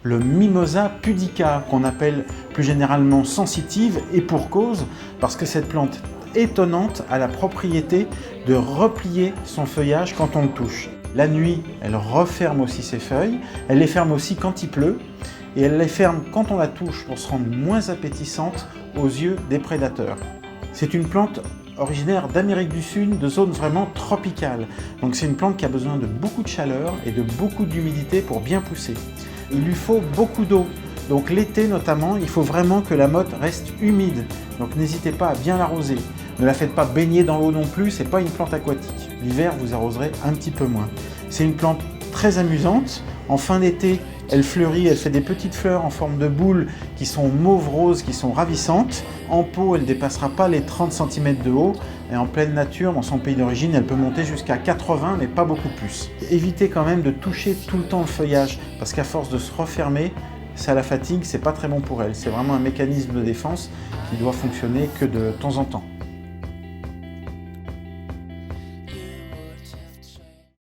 le Mimosa pudica, qu'on appelle plus généralement sensitive, et pour cause, parce que cette plante étonnante a la propriété de replier son feuillage quand on le touche. La nuit, elle referme aussi ses feuilles, elle les ferme aussi quand il pleut, et elle les ferme quand on la touche pour se rendre moins appétissante aux yeux des prédateurs. C'est une plante originaire d'Amérique du Sud, de zones vraiment tropicales. Donc c'est une plante qui a besoin de beaucoup de chaleur et de beaucoup d'humidité pour bien pousser. Il lui faut beaucoup d'eau. Donc l'été notamment, il faut vraiment que la motte reste humide. Donc n'hésitez pas à bien l'arroser. Ne la faites pas baigner dans l'eau non plus, c'est pas une plante aquatique. L'hiver, vous arroserez un petit peu moins. C'est une plante très amusante. En fin d'été, elle fleurit, elle fait des petites fleurs en forme de boule qui sont mauve-rose, qui sont ravissantes. En pot, elle ne dépassera pas les 30 cm de haut. Et en pleine nature, dans son pays d'origine, elle peut monter jusqu'à 80, mais pas beaucoup plus. Évitez quand même de toucher tout le temps le feuillage, parce qu'à force de se refermer, ça la fatigue, c'est pas très bon pour elle. C'est vraiment un mécanisme de défense qui doit fonctionner que de temps en temps.